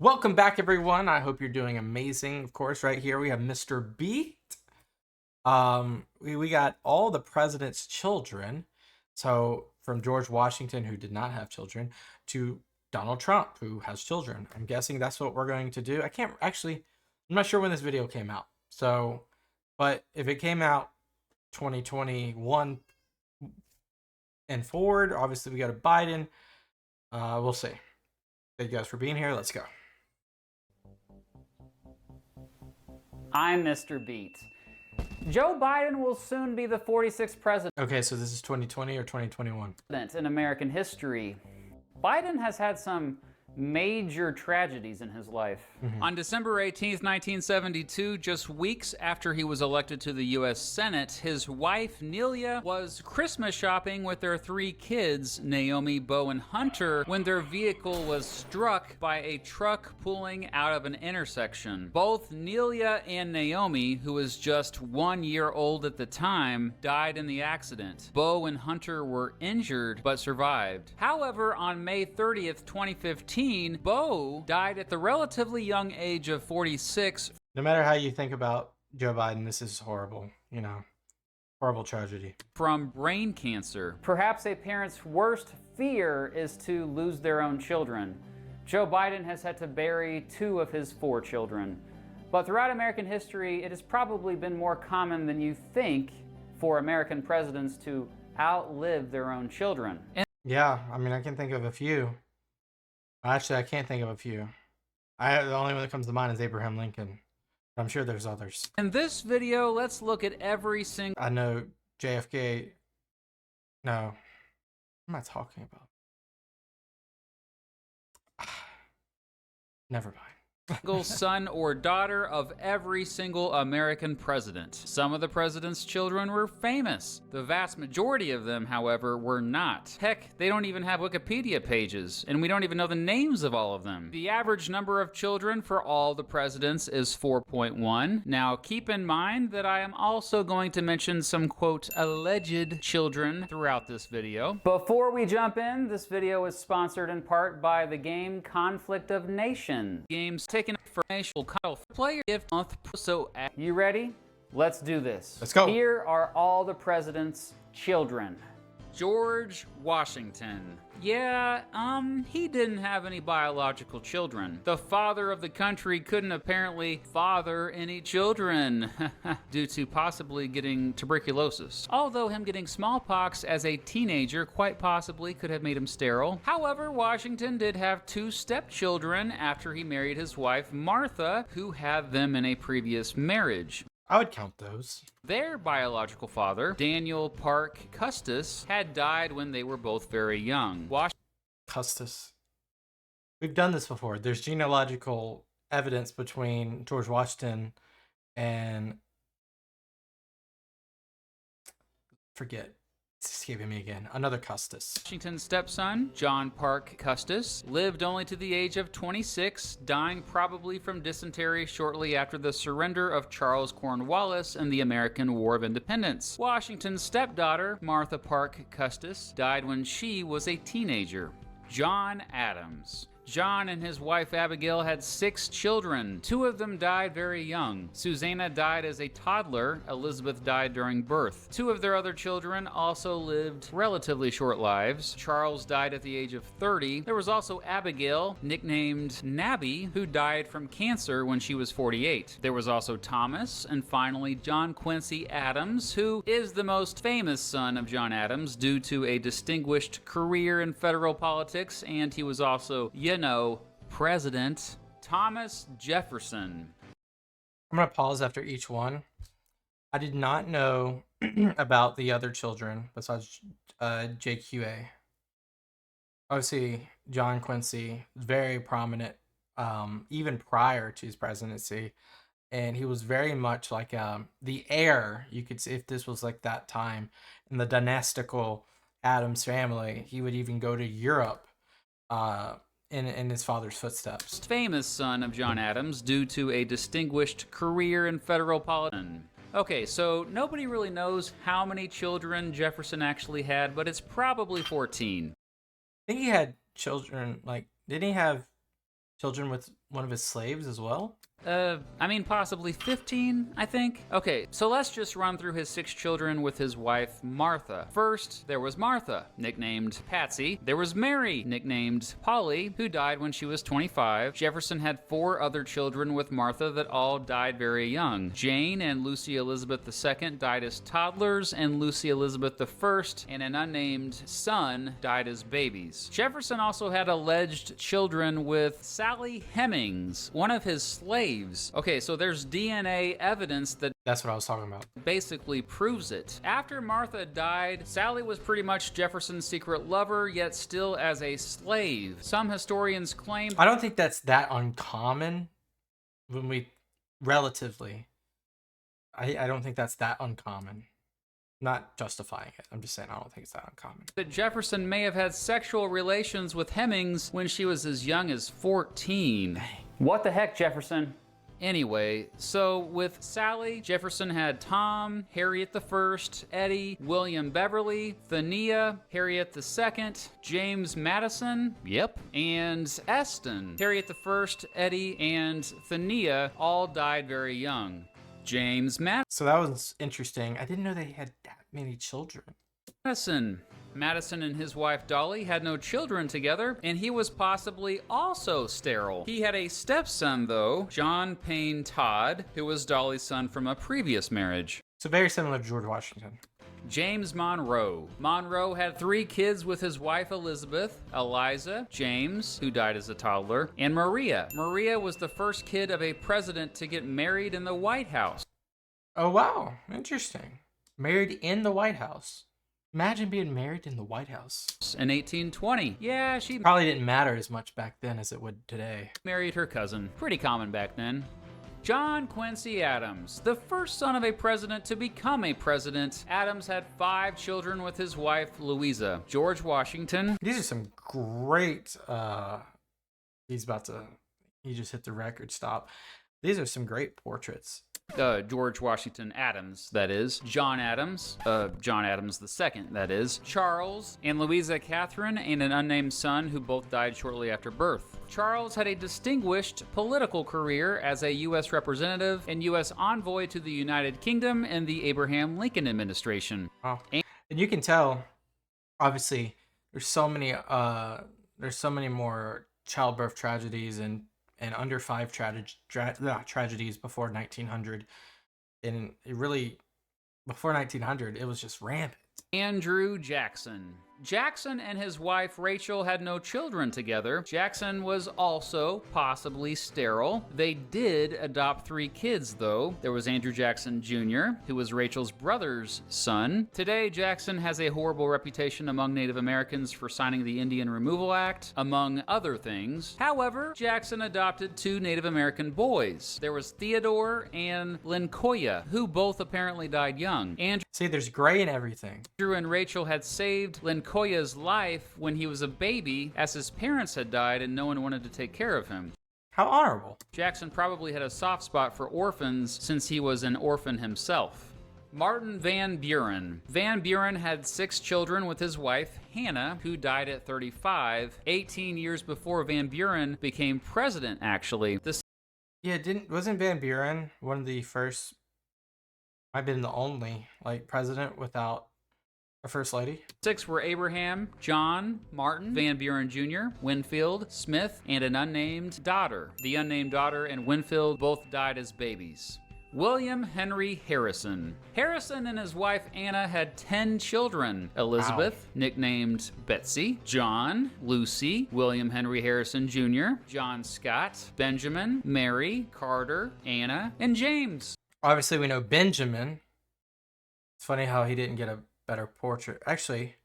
Welcome back, everyone. I hope you're doing amazing. Of course, right here we have Mr. Beat. We got all the president's children. So from George Washington, who did not have children, to Donald Trump, who has children. I'm guessing that's what we're going to do. I'm not sure when this video came out. So, but if it came out 2021 and forward, obviously we got a Biden. We'll see. Thank you guys for being here. Let's go. I'm Mr. Beat. Joe Biden will soon be the 46th president. Okay, so this is 2020 or 2021? In American history. Biden has had some major tragedies in his life. On December 18th, 1972, just weeks after he was elected to the U.S. Senate, his wife, Nelia, was Christmas shopping with their 3 kids, Naomi, Bo, and Hunter, when their vehicle was struck by a truck pulling out of an intersection. Both Nelia and Naomi, who was just 1 year old at the time, died in the accident. Bo and Hunter were injured but survived. However, on May 30th, 2015, Bo died at the relatively young age of 46. No matter how you think about Joe Biden, this is horrible, horrible tragedy. From brain cancer. Perhaps a parent's worst fear is to lose their own children. Joe Biden has had to bury 2 of his 4 children. But throughout American history, it has probably been more common than you think for American presidents to outlive their own children. Yeah, I mean, I can think of a few. Actually, I can't think of a few. The only one that comes to mind is Abraham Lincoln. I'm sure there's others. In this video, let's look at every single... I know JFK... No. What am I talking about? Never mind. son or daughter of every single American president. Some of the president's children were famous. The vast majority of them, however, were not. Heck, they don't even have Wikipedia pages, and we don't even know the names of all of them. The average number of children for all the presidents is 4.1. Now, keep in mind that I am also going to mention some, quote, alleged children throughout this video. Before we jump in, this video is sponsored in part by the game Conflict of Nations. Games taken for national player gift month. So you ready? Let's do this. Let's go. Here are all the president's children. George Washington. Yeah, he didn't have any biological children. The father of the country couldn't apparently father any children due to possibly getting tuberculosis. Although him getting smallpox as a teenager quite possibly could have made him sterile. However, Washington did have 2 stepchildren after he married his wife Martha, who had them in a previous marriage. I would count those. Their biological father, Daniel Parke Custis, had died when they were both very young. Custis. We've done this before. There's genealogical evidence between George Washington and... Forget. It's escaping me again. Another Custis. Washington's stepson, John Parke Custis, lived only to the age of 26, dying probably from dysentery shortly after the surrender of Charles Cornwallis in the American War of Independence. Washington's stepdaughter, Martha Parke Custis, died when she was a teenager. John Adams. John and his wife Abigail had 6 children. 2 of them died very young. Susanna died as a toddler. Elizabeth died during birth. 2 of their other children also lived relatively short lives. Charles died at the age of 30. There was also Abigail, nicknamed Nabby, who died from cancer when she was 48. There was also Thomas, and finally John Quincy Adams, who is the most famous son of John Adams due to a distinguished career in federal politics, and he was also, President Thomas Jefferson. I'm going to pause after each one. I did not know about the other children besides JQA. Obviously, John Quincy, very prominent even prior to his presidency. And he was very much like the heir, you could say, if this was like that time in the dynastical Adams family. He would even go to Europe in his father's footsteps. Famous son of John Adams due to a distinguished career in federal politics. Okay, so nobody really knows how many children Jefferson actually had, but it's probably 14. I think he had children, like, didn't he have children with one of his slaves as well? I mean, possibly 15, I think. Okay, so let's just run through his 6 children with his wife, Martha. First, there was Martha, nicknamed Patsy. There was Mary, nicknamed Polly, who died when she was 25. Jefferson had 4 other children with Martha that all died very young. Jane and Lucy Elizabeth II died as toddlers, and Lucy Elizabeth I and an unnamed son died as babies. Jefferson also had alleged children with Sally Hemings, one of his slaves. Okay, so there's DNA evidence that That's what I was talking about. basically proves it. After Martha died, Sally was pretty much Jefferson's secret lover, yet still as a slave. Some historians claim I don't think that's that uncommon when we relatively. I don't think that's that uncommon. Not justifying it. I'm just saying I don't think it's that uncommon. that Jefferson may have had sexual relations with Hemings when she was as young as 14. What the heck, Jefferson? Anyway, so with Sally, Jefferson had Tom, Harriet I, Eddie, William Beverly, Thania, Harriet II, James Madison, yep, and Eston. Harriet I, Eddie, and Thania all died very young. James So that was interesting. I didn't know they had that many children. Madison and his wife Dolly had no children together, and he was possibly also sterile. He had a stepson, though, John Payne Todd, who was Dolly's son from a previous marriage. So very similar to George Washington. James Monroe. Monroe had 3 kids with his wife Elizabeth, Eliza, James, who died as a toddler, and Maria. Maria was the first kid of a president to get married in the White House. Oh, wow. Interesting. Married in the White House. Imagine being married in the White House. In 1820. Yeah, she Probably didn't matter as much back then as it would today. married her cousin. Pretty common back then. John Quincy Adams, the first son of a president to become a president. Adams had 5 children with his wife, Louisa. George Washington. These are some great, he just hit the record stop. These are some great portraits. George Washington Adams, that is. John Adams II, that is. Charles and Louisa Catherine, and an unnamed son who both died shortly after birth. Charles had a distinguished political career as a U.S. representative and U.S. envoy to the United Kingdom in the Abraham Lincoln administration. Wow. And you can tell, obviously, there's so many more childbirth tragedies and under 5 tragedies before 1900. And it really, before 1900, it was just rampant. Andrew Jackson. Jackson and his wife Rachel had no children together. Jackson was also possibly sterile. They did adopt 3 kids, though. There was Andrew Jackson Jr., who was Rachel's brother's son. Today, Jackson has a horrible reputation among Native Americans for signing the Indian Removal Act, among other things. However, Jackson adopted 2 Native American boys. There was Theodore and Lincoln, who both apparently died young. See, there's gray in everything. Andrew and Rachel had saved Lincoln's life when he was a baby, as his parents had died and no one wanted to take care of him. How honorable. Jackson probably had a soft spot for orphans since he was an orphan himself. Martin Van Buren. Van Buren had 6 children with his wife, Hannah, who died at 35, 18 years before Van Buren became president, actually. Wasn't Van Buren one of the first, might have been the only, president without a first lady? 6 were Abraham, John, Martin, Van Buren Jr., Winfield, Smith, and an unnamed daughter. The unnamed daughter and Winfield both died as babies. William Henry Harrison. Harrison and his wife Anna had 10 children. Elizabeth, nicknamed Betsy, John, Lucy, William Henry Harrison Jr., John Scott, Benjamin, Mary, Carter, Anna, and James. Obviously, we know Benjamin. It's funny how he didn't get a better portrait. Actually,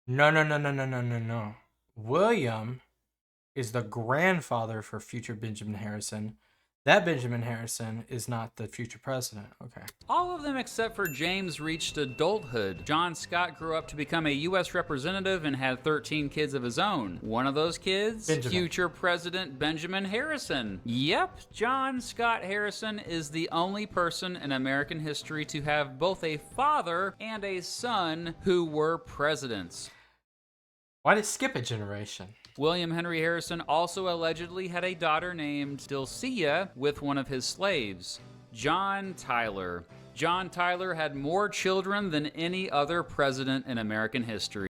no. William is the grandfather for future Benjamin Harrison. That Benjamin Harrison is not the future president. Okay. All of them except for James reached adulthood. John Scott grew up to become a U.S. representative and had 13 kids of his own. One of those kids, Benjamin. Future President Benjamin Harrison. Yep, John Scott Harrison is the only person in American history to have both a father and a son who were presidents. Why did it skip a generation? William Henry Harrison also allegedly had a daughter named Dulcia with one of his slaves, John Tyler. John Tyler had more children than any other president in American history.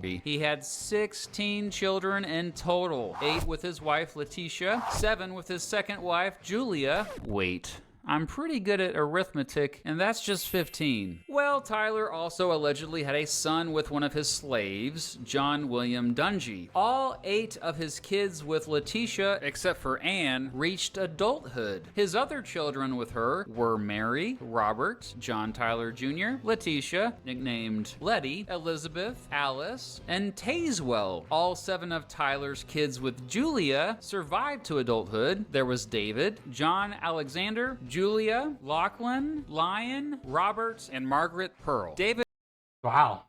He had 16 children in total, 8 with his wife Letitia, 7 with his second wife Julia. Wait, I'm pretty good at arithmetic, and that's just 15. Well, Tyler also allegedly had a son with one of his slaves, John William Dungy. All 8 of his kids with Letitia, except for Anne, reached adulthood. His other children with her were Mary, Robert, John Tyler Jr., Letitia, nicknamed Letty, Elizabeth, Alice, and Tazewell. All 7 of Tyler's kids with Julia survived to adulthood. There was David, John Alexander, Julia, Lachlan, Lyon, Roberts, and Margaret Pearl. David Wow.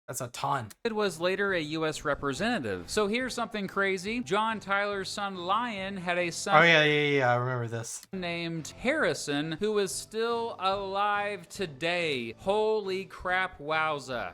That's a ton. was later a U.S. representative. So here's something crazy. John Tyler's son Lyon had a son Oh, yeah. I remember this. named Harrison, who is still alive today. Holy crap, wowza.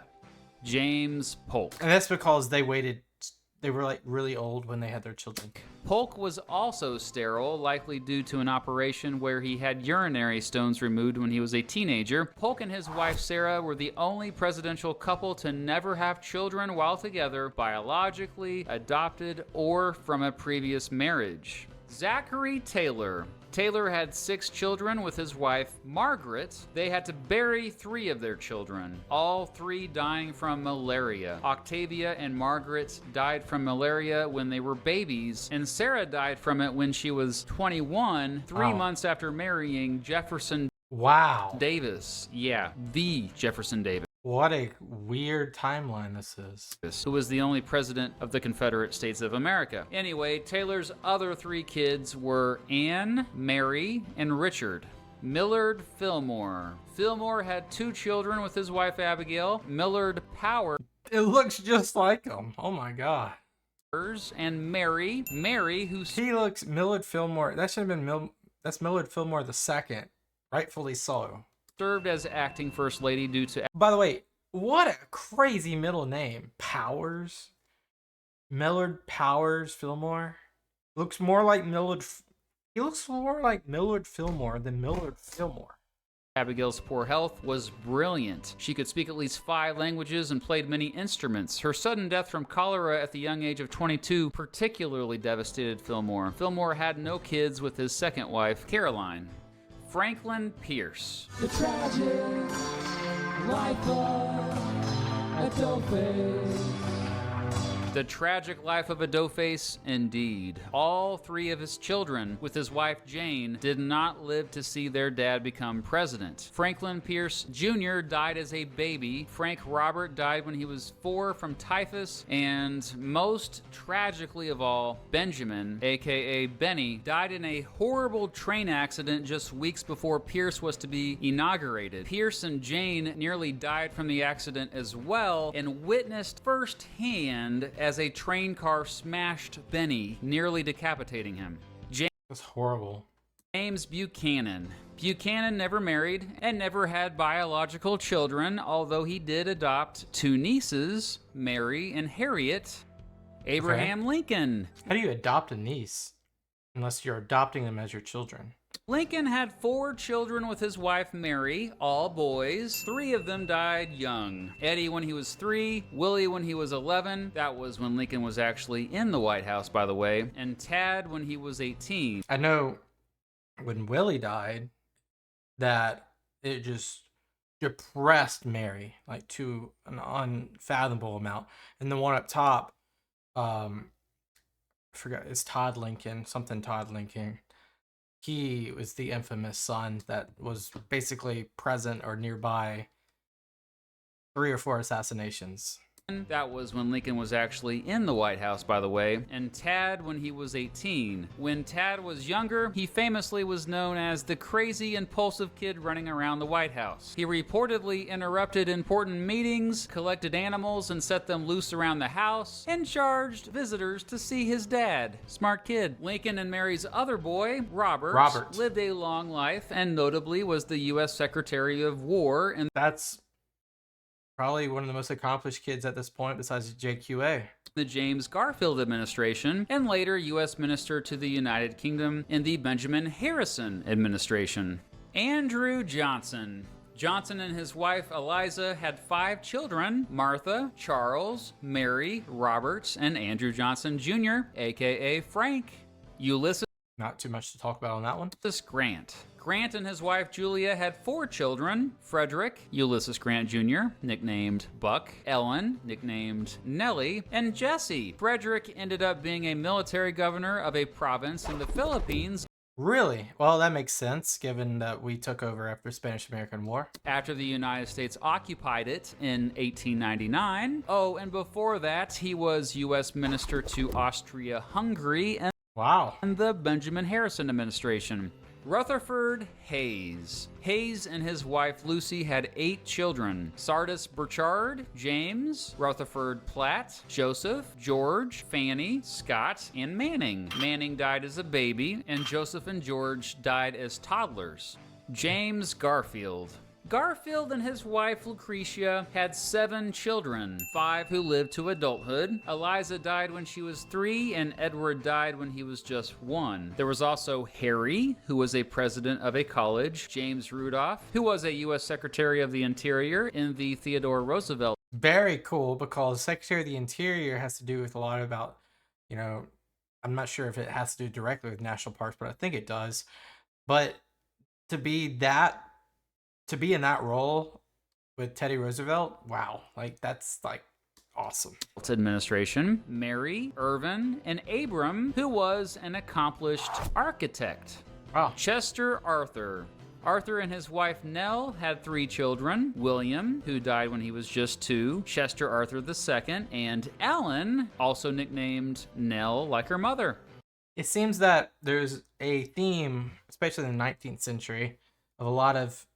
James Polk. And that's because they were like really old when they had their children. Polk was also sterile, likely due to an operation where he had urinary stones removed when he was a teenager. Polk and his wife Sarah were the only presidential couple to never have children while together, biologically, adopted, or from a previous marriage. Zachary Taylor. Taylor had 6 children with his wife, Margaret. They had to bury 3 of their children, all 3 dying from malaria. Octavia and Margaret died from malaria when they were babies, and Sarah died from it when she was 21, 3 months after marrying Jefferson Davis. Yeah, the Jefferson Davis. What a weird timeline this is. Who was the only president of the Confederate States of America. Anyway, Taylor's other 3 kids were Anne, Mary, and Richard. Millard Fillmore. Fillmore had 2 children with his wife Abigail, Millard Powers. It looks just like him. Oh my god. And Mary, He looks Millard Fillmore. That should have been that's Millard Fillmore II, rightfully so. Served as acting first lady due to... By the way, what a crazy middle name. Powers? Millard Powers Fillmore? Looks more like Millard... He looks more like Millard Fillmore than Millard Fillmore. Abigail's poor health was brilliant. She could speak at least 5 languages and played many instruments. Her sudden death from cholera at the young age of 22 particularly devastated Fillmore. Fillmore had no kids with his second wife, Caroline. Franklin Pierce. The tragic life of a dope-face. The tragic life of a doughface, indeed. All 3 of his children, with his wife Jane, did not live to see their dad become president. Franklin Pierce Jr. died as a baby. Frank Robert died when he was 4 from typhus. And most tragically of all, Benjamin, aka Benny, died in a horrible train accident just weeks before Pierce was to be inaugurated. Pierce and Jane nearly died from the accident as well and witnessed firsthand as a train car smashed Benny, nearly decapitating him. That's horrible. James Buchanan. Buchanan never married and never had biological children, although he did adopt 2 nieces, Mary and Harriet. Abraham Lincoln. How do you adopt a niece? Unless you're adopting them as your children. Lincoln had 4 children with his wife Mary, all boys. 3 of them died young. Eddie when he was 3, Willie when he was 11. That was when Lincoln was actually in the White House, by the way. And Tad when he was 18. I know when Willie died that it just depressed Mary like to an unfathomable amount. And the one up top, I forgot, it's Todd Lincoln, something Todd Lincoln. He was the infamous son that was basically present or nearby 3 or 4 assassinations. That was when Lincoln was actually in the White House, by the way, and Tad when he was 18. When Tad was younger, he famously was known as the crazy, impulsive kid running around the White House. He reportedly interrupted important meetings, collected animals and set them loose around the house, and charged visitors to see his dad. Smart kid. Lincoln and Mary's other boy, Robert, lived a long life and notably was the U.S. Secretary of War. And That's Probably one of the most accomplished kids at this point besides JQA. The James Garfield administration, and later U.S. Minister to the United Kingdom in the Benjamin Harrison administration. Andrew Johnson. Johnson and his wife Eliza had 5 children: Martha, Charles, Mary, Robert, and Andrew Johnson Jr., aka Frank. Ulysses Not too much to talk about on that one. Grant. Grant and his wife Julia had 4 children: Frederick, Ulysses Grant Jr., nicknamed Buck, Ellen, nicknamed Nellie, and Jesse. Frederick ended up being a military governor of a province in the Philippines Really? Well, that makes sense, given that we took over after the Spanish-American War. after the United States occupied it in 1899. Oh, and before that, he was U.S. Minister to Austria-Hungary and Wow. the Benjamin Harrison administration. Rutherford Hayes. Hayes and his wife Lucy had 8 children: Sardis Burchard, James, Rutherford Platt, Joseph, George, Fanny, Scott, and Manning. Manning died as a baby, and Joseph and George died as toddlers. James Garfield. Garfield and his wife Lucretia had 7 children, 5 who lived to adulthood. Eliza died when she was 3, and Edward died when he was just 1. There was also Harry, who was a president of a college, James Rudolph, who was a U.S. Secretary of the Interior in the Theodore Roosevelt Very cool, because Secretary of the Interior has to do with a lot about, I'm not sure if it has to do directly with national parks, but I think it does. But to be in that role with Teddy Roosevelt, wow, that's awesome. administration. Mary, Irvin, and Abram, who was an accomplished architect. Wow. Chester Arthur. Arthur and his wife Nell had 3 children: William, who died when he was just 2, Chester Arthur II, and Ellen, also nicknamed Nell like her mother. It seems that there's a theme, especially in the 19th century, of a lot of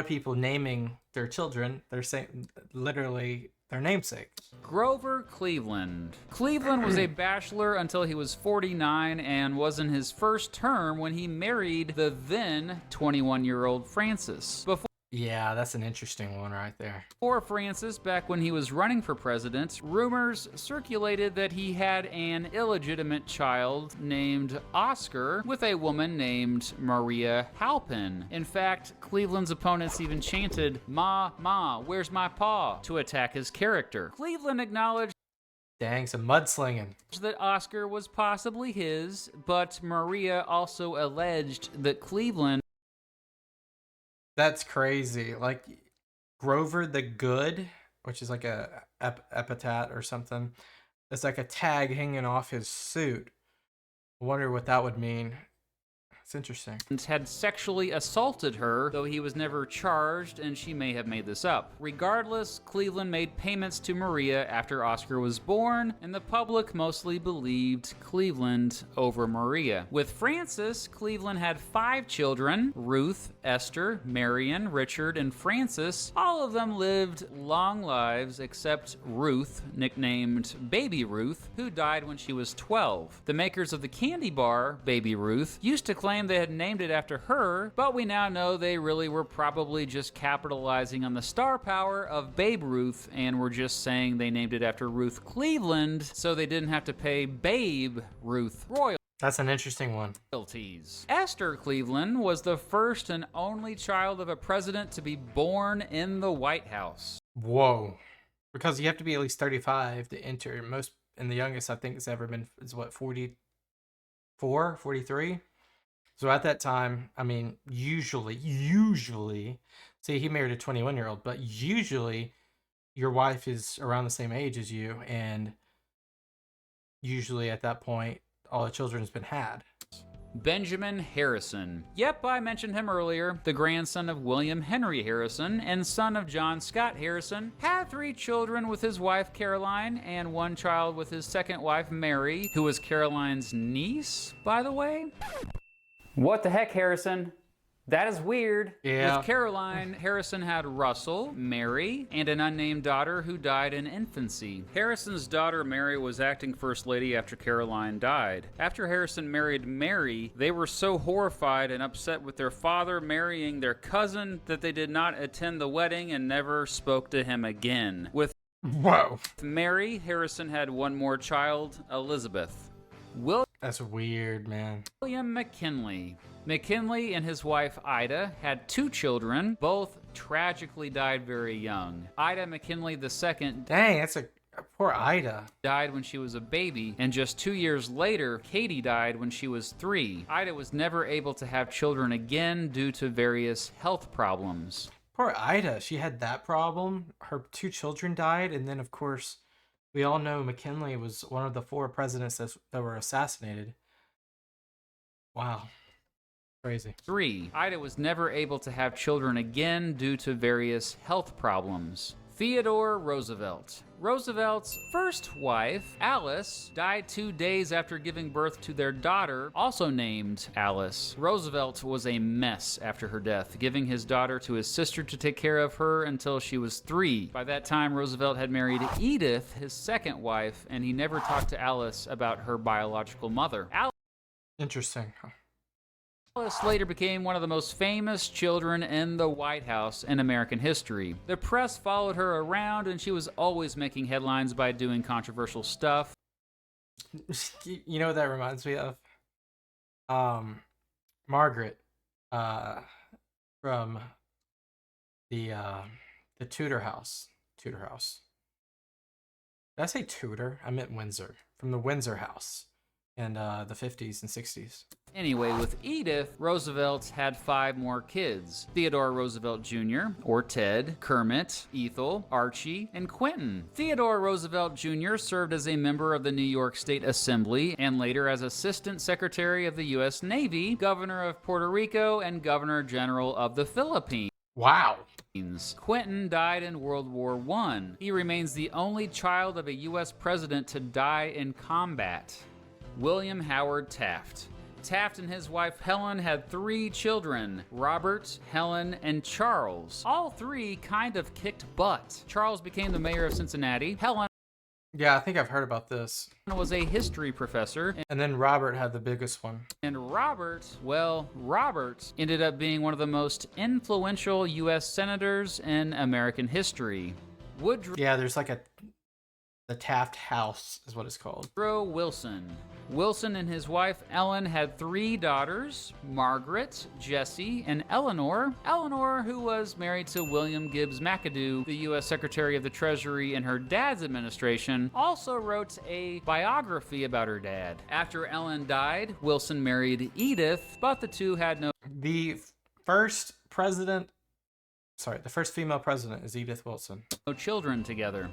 people naming their children literally their namesake. Grover Cleveland. Cleveland was a bachelor until he was 49 and was in his first term when he married the then 21-year-old Frances. Yeah, that's an interesting one right there. Before Francis, back when he was running for president, rumors circulated that he had an illegitimate child named Oscar with a woman named Maria Halpin. In fact, Cleveland's opponents even chanted, "Ma, ma, where's my paw?" to attack his character. Cleveland acknowledged Dang, some mudslinging. that Oscar was possibly his, but Maria also alleged that Cleveland That's crazy. Grover the Good, which is like a epithet or something. It's like a tag hanging off his suit. I wonder what that would mean. It's interesting. had sexually assaulted her, though he was never charged, and she may have made this up. Regardless, Cleveland made payments to Maria after Oscar was born, and the public mostly believed Cleveland over Maria. With Frances, Cleveland had 5 children: Ruth, Esther, Marion, Richard, and Frances. All of them lived long lives except Ruth, nicknamed Baby Ruth, who died when she was 12. The makers of the candy bar, Baby Ruth, used to claim they had named it after her, but we now know they really were probably just capitalizing on the star power of Babe Ruth and were just saying they named it after Ruth Cleveland so they didn't have to pay Babe Ruth That's an interesting one. royalties. Esther Cleveland was the first and only child of a president to be born in the White House. Whoa. Because you have to be at least 35 to enter. And the youngest I think has ever been is what, 44, 43? So at that time, I mean, usually, see, he married a 21-year-old, but usually your wife is around the same age as you, and usually at that point, all the children has been had. Benjamin Harrison. Yep, I mentioned him earlier. The grandson of William Henry Harrison and son of John Scott Harrison, had 3 children with his wife Caroline and 1 child with his second wife Mary, who was Caroline's niece, by the way. What the heck, Harrison? That is weird. Yeah. With Caroline, Harrison had Russell, Mary, and an unnamed daughter who died in infancy. Harrison's daughter Mary was acting first lady after Caroline died. After Harrison married Mary, they were so horrified and upset with their father marrying their cousin that they did not attend the wedding and never spoke to him again. With Whoa. Mary, Harrison had one more child, Elizabeth. That's weird, man. William McKinley. McKinley and his wife Ida had 2 children. Both tragically died very young. Ida McKinley II Dang, that's a poor Ida. died when she was a baby, and just 2 years later, Katie died when she was 3. Ida was never able to have children again due to various health problems. Poor Ida. She had that problem. Her 2 children died, and then of course, we all know McKinley was one of the 4 presidents that were assassinated. Wow. Crazy. 3. Ida was never able to have children again due to various health problems. Theodore Roosevelt. Roosevelt's first wife, Alice, died 2 days after giving birth to their daughter, also named Alice. Roosevelt was a mess after her death, giving his daughter to his sister to take care of her until she was 3. By that time, Roosevelt had married Edith, his second wife, and he never talked to Alice about her biological mother. Interesting. Alice later became one of the most famous children in the White House in American history. The press followed her around, and she was always making headlines by doing controversial stuff. You know what that reminds me of? Margaret, from the Tudor house. Tudor house. Did I say Tudor? I meant Windsor. From the Windsor house in the 50s and 60s. Anyway, with Edith, Roosevelt had 5 more kids. Theodore Roosevelt Jr., or Ted, Kermit, Ethel, Archie, and Quentin. Theodore Roosevelt Jr. served as a member of the New York State Assembly and later as Assistant Secretary of the U.S. Navy, Governor of Puerto Rico, and Governor General of the Philippines. Wow. Quentin died in World War I. He remains the only child of a U.S. president to die in combat. William Howard Taft. Taft and his wife Helen had 3 children, Robert, Helen, and Charles. All 3 kind of kicked butt. Charles became the mayor of Cincinnati. Helen Yeah, I think I've heard about this. was a history professor. And then Robert had the biggest one. And Robert ended up being one of the most influential U.S. senators in American history. Yeah, there's like the Taft House is what it's called. Woodrow Wilson. Wilson and his wife Ellen had 3 daughters, Margaret, Jessie, and Eleanor. Eleanor, who was married to William Gibbs McAdoo, the U.S. Secretary of the Treasury in her dad's administration, also wrote a biography about her dad. After Ellen died, Wilson married Edith, but the two had no... The first female president is Edith Wilson. No children together.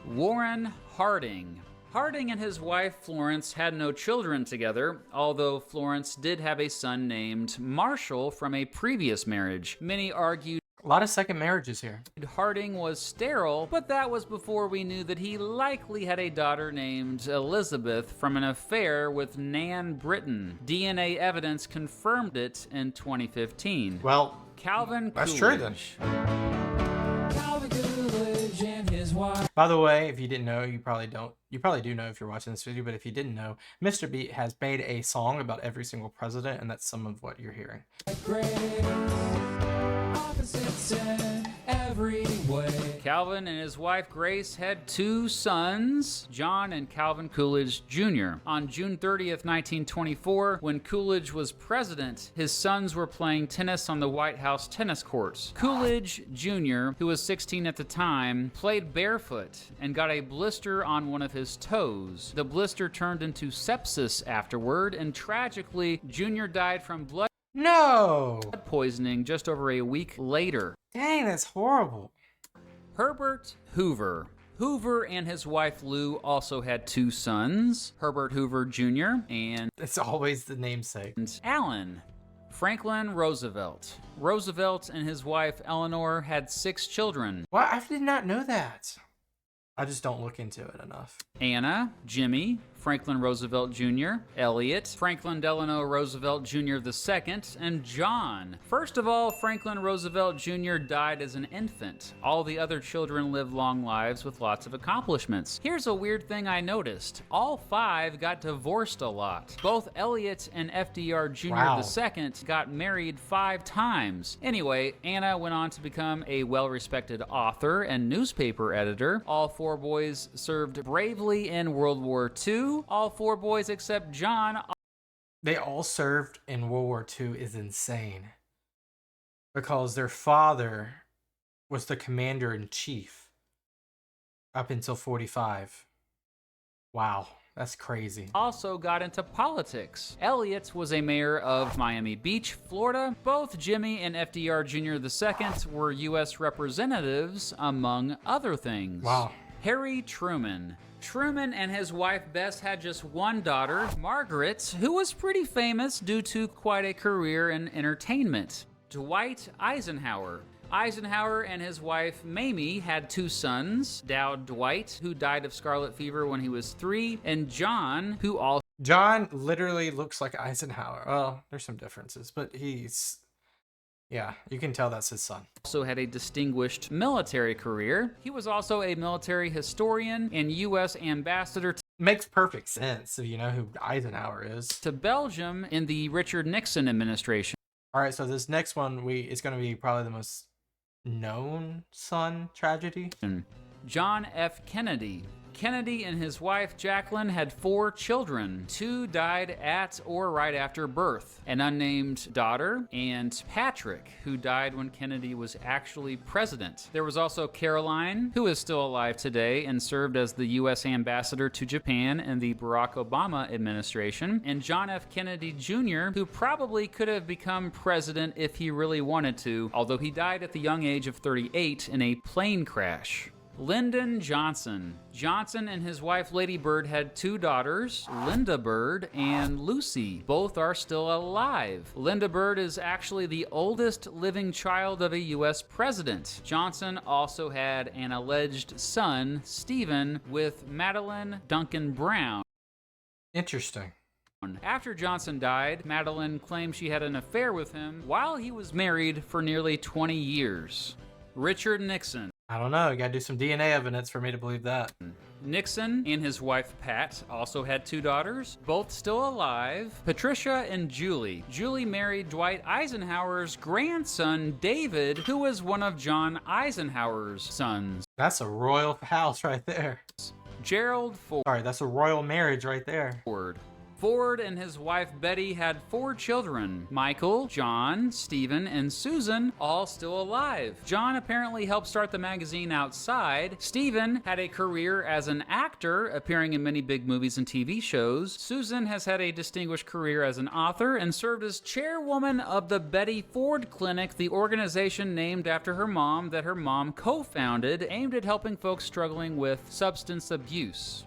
Warren Harding. Harding and his wife Florence had no children together, although Florence did have a son named Marshall from a previous marriage. Many argued A lot of second marriages here. Harding was sterile, but that was before we knew that he likely had a daughter named Elizabeth from an affair with Nan Britton. DNA evidence confirmed it in 2015. Well, Calvin that's Coolidge. true then. Calvin Coolidge and his wife. By the way, if you didn't know, you probably don't. You probably do know if you're watching this video, but if you didn't know, Mr. Beat has made a song about every single president, and that's some of what you're hearing. Opposites in every way. Calvin and his wife Grace had 2 sons, John and Calvin Coolidge Jr. On June 30th, 1924, when Coolidge was president, his sons were playing tennis on the White House tennis courts. Coolidge Jr., who was 16 at the time, played barefoot and got a blister on one of his toes. The blister turned into sepsis afterward, and tragically, Jr. died from blood No! poisoning just over a week later. Dang, that's horrible. Herbert Hoover. Hoover and his wife Lou also had 2 sons, Herbert Hoover Jr. and It's always the namesake. Alan. Franklin Roosevelt. Roosevelt and his wife Eleanor had 6 children. Well, I did not know that. I just don't look into it enough. Anna, Jimmy, Franklin Roosevelt Jr., Elliot, Franklin Delano Roosevelt Jr. II, and John. First of all, Franklin Roosevelt Jr. died as an infant. All the other children lived long lives with lots of accomplishments. Here's a weird thing I noticed. All 5 got divorced a lot. Both Elliot and FDR Jr. Wow. II got married 5 times. Anyway, Anna went on to become a well-respected author and newspaper editor. All 4 boys served bravely in World War II. All 4 boys except John. They all served in World War II is insane. Because their father was the commander-in-chief up until 45. Wow, that's crazy. Also got into politics. Elliot was a mayor of Miami Beach, Florida. Both Jimmy and FDR Jr. II were U.S. representatives, among other things. Wow. Harry Truman. Truman and his wife Bess had just one daughter, Margaret, who was pretty famous due to quite a career in entertainment. Dwight Eisenhower. Eisenhower and his wife Mamie had 2 sons, Dowd Dwight, who died of scarlet fever when he was 3, and John, who also John literally looks like Eisenhower. Well, there's some differences, but yeah, you can tell that's his son. had a distinguished military career. He was also a military historian and U.S. ambassador Makes perfect sense if you know who Eisenhower is. to Belgium in the Richard Nixon administration. All right, so this next one is going to be probably the most known son tragedy. John F. Kennedy. Kennedy and his wife Jacqueline had 4 children. 2 died at or right after birth. An unnamed daughter and Patrick, who died when Kennedy was actually president. There was also Caroline, who is still alive today and served as the U.S. ambassador to Japan in the Barack Obama administration, and John F. Kennedy Jr., who probably could have become president if he really wanted to, although he died at the young age of 38 in a plane crash. Lyndon Johnson. Johnson and his wife Lady Bird had 2 daughters, Linda Bird and Lucy. Both are still alive. Linda Bird is actually the oldest living child of a U.S. president. Johnson also had an alleged son, Stephen, with Madeline Duncan Brown. Interesting. After Johnson died, Madeline claimed she had an affair with him while he was married for nearly 20 years. Richard Nixon. I don't know. You got to do some DNA evidence for me to believe that. Nixon and his wife Pat also had 2 daughters, both still alive, Patricia and Julie. Julie married Dwight Eisenhower's grandson, David, who was one of John Eisenhower's sons. That's a royal house right there. Gerald Ford. Sorry, that's a royal marriage right there. Ford and his wife Betty had 4 children, Michael, John, Stephen, and Susan, all still alive. John apparently helped start the magazine Outside. Stephen had a career as an actor, appearing in many big movies and TV shows. Susan has had a distinguished career as an author and served as chairwoman of the Betty Ford Clinic, the organization named after her mom that her mom co-founded, aimed at helping folks struggling with substance abuse.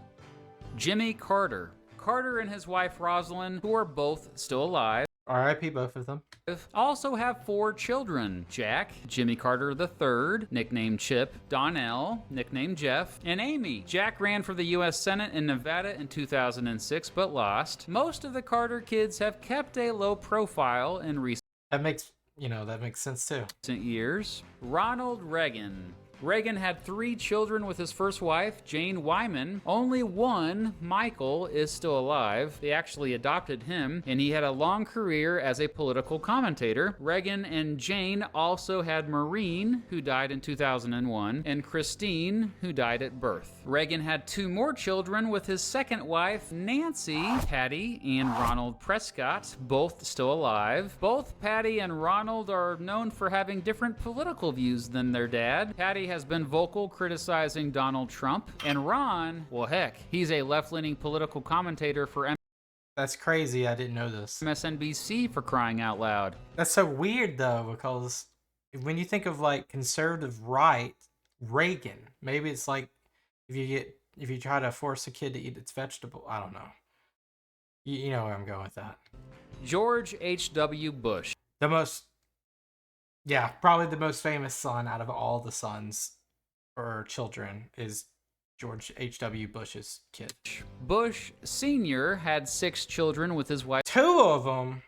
Jimmy Carter. Carter and his wife Rosalind, who are both still alive, R.I.P. both of them. also have 4 children: Jack, Jimmy Carter III, nicknamed Chip, Donnell, nicknamed Jeff, and Amy. Jack ran for the U.S. Senate in Nevada in 2006, but lost. Most of the Carter kids have kept a low profile in recent That makes sense too. years. Ronald Reagan. Reagan had 3 children with his first wife, Jane Wyman. Only one, Michael, is still alive. They actually adopted him, and he had a long career as a political commentator. Reagan and Jane also had Maureen, who died in 2001, and Christine, who died at birth. Reagan had 2 more children with his second wife, Nancy, Patty, and Ronald Prescott, both still alive. Both Patty and Ronald are known for having different political views than their dad. Patty has been vocal criticizing Donald Trump, and Ron, well heck, he's a left-leaning political commentator for That's crazy. I didn't know this. MSNBC, for crying out loud. That's so weird though, because when you think of like conservative right, Reagan, maybe it's like if you try to force a kid to eat its vegetable, I don't know. You know where I'm going with that. George H.W. Bush. Probably the most famous son out of all the sons or children is George H.W. Bush's kid. Bush Sr. had 6 children with his wife 2 of them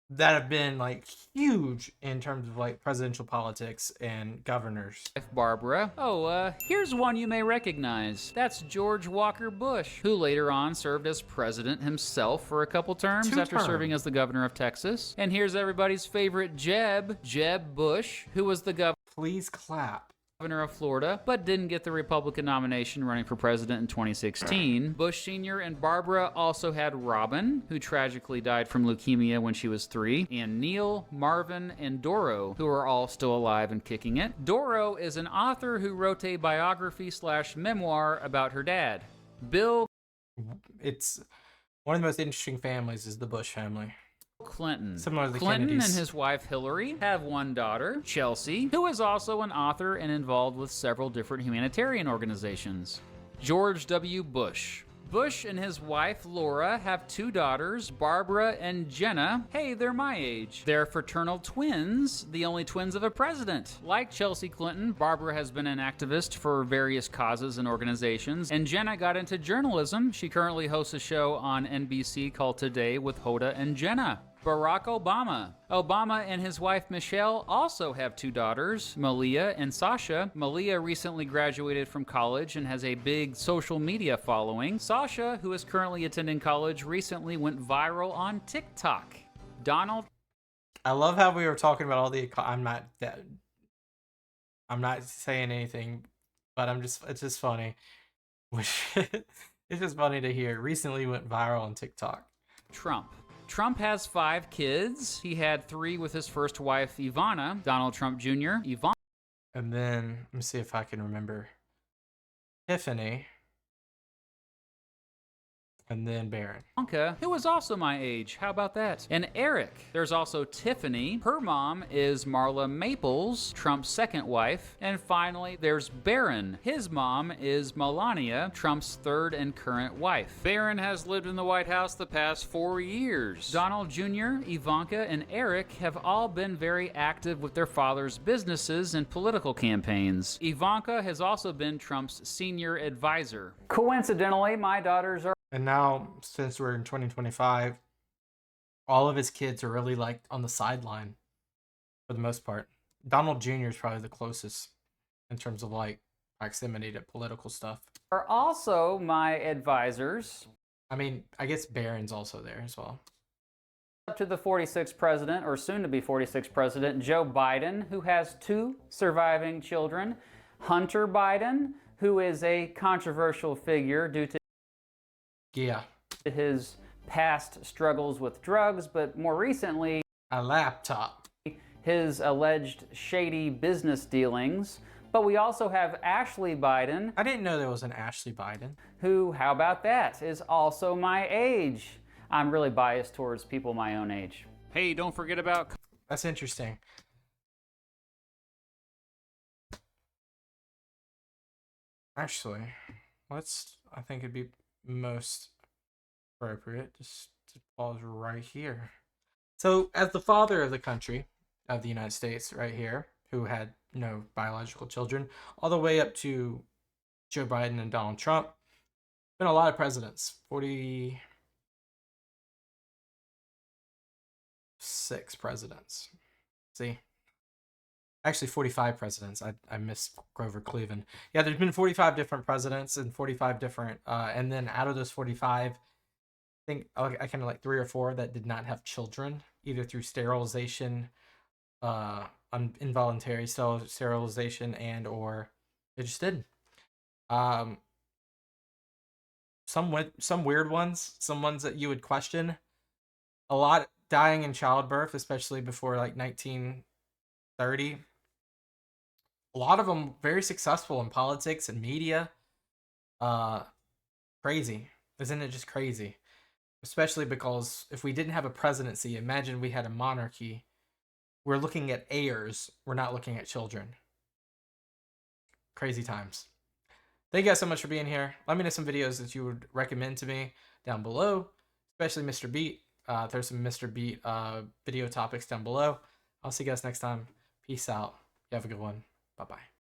that have been like huge in terms of like presidential politics and governors. Barbara. Oh, here's one you may recognize. That's George Walker Bush, who later on served as president himself for a couple terms 2 after terms. serving as the governor of Texas. And here's everybody's favorite Jeb Bush, who was the Please clap. governor of Florida, but didn't get the Republican nomination running for president in 2016. Bush Sr. and Barbara also had Robin, who tragically died from leukemia when she was 3, and Neil, Marvin, and Doro, who are all still alive and kicking it. Doro is an author who wrote a biography/memoir about her dad. Bill It's one of the most interesting families is the Bush family. Clinton. Similar to the Clinton Kennedys. and his wife Hillary have one daughter, Chelsea, who is also an author and involved with several different humanitarian organizations. George W. Bush. Bush and his wife Laura have 2 daughters, Barbara and Jenna. Hey, they're my age. They're fraternal twins, the only twins of a president. Like Chelsea Clinton, Barbara has been an activist for various causes and organizations, and Jenna got into journalism. She currently hosts a show on NBC called Today with Hoda and Jenna. Barack Obama. Obama and his wife Michelle also have 2 daughters, Malia and Sasha. Malia recently graduated from college and has a big social media following. Sasha, who is currently attending college, recently went viral on TikTok. Donald I love how we were talking about all the. I'm not saying anything, but it's just funny. It's just funny to hear. Recently went viral on TikTok. Trump. Trump has 5 kids. He had 3 with his first wife, Ivana. Donald Trump Jr., Ivana. And then let me see if I can remember. Tiffany. And then Barron. Ivanka, who is also my age. How about that? And Eric. There's also Tiffany. Her mom is Marla Maples, Trump's second wife. And finally, there's Barron. His mom is Melania, Trump's 3rd and current wife. Barron has lived in the White House the past 4 years. Donald Jr., Ivanka, and Eric have all been very active with their father's businesses and political campaigns. Ivanka has also been Trump's senior advisor. Coincidentally, my daughters are And now, since we're in 2025, all of his kids are really like on the sideline for the most part. Donald Jr. is probably the closest in terms of like proximity to political stuff. are also my advisors. I mean, I guess Barron's also there as well. Up to the 46th president, or soon to be 46th president, Joe Biden, who has 2 surviving children. Hunter Biden, who is a controversial figure due to Yeah. his past struggles with drugs, but more recently, A laptop. his alleged shady business dealings. But we also have Ashley Biden, I didn't know there was an Ashley Biden. who, how about that, is also my age. I'm really biased towards people my own age. Hey, don't forget about That's interesting. Actually, I think it'd be most appropriate just to pause right here. So, as the father of the country, of the United States, right here, who had no biological children, all the way up to Joe Biden and Donald Trump, been a lot of presidents. 46 presidents. See? Actually, 45 presidents. I missed Grover Cleveland. Yeah, there's been 45 different presidents and 45 different, and then out of those 45, I think I kind of like 3 or 4 that did not have children, either through sterilization, involuntary sterilization, and or they just didn't. Some weird ones, some ones that you would question. A lot dying in childbirth, especially before like 1930. A lot of them very successful in politics and media. Crazy. Isn't it just crazy? Especially because if we didn't have a presidency, imagine we had a monarchy. We're looking at heirs. We're not looking at children. Crazy times. Thank you guys so much for being here. Let me know some videos that you would recommend to me down below, especially Mr. Beat. There's some Mr. Beat video topics down below. I'll see you guys next time. Peace out. You have a good one. Bye-bye.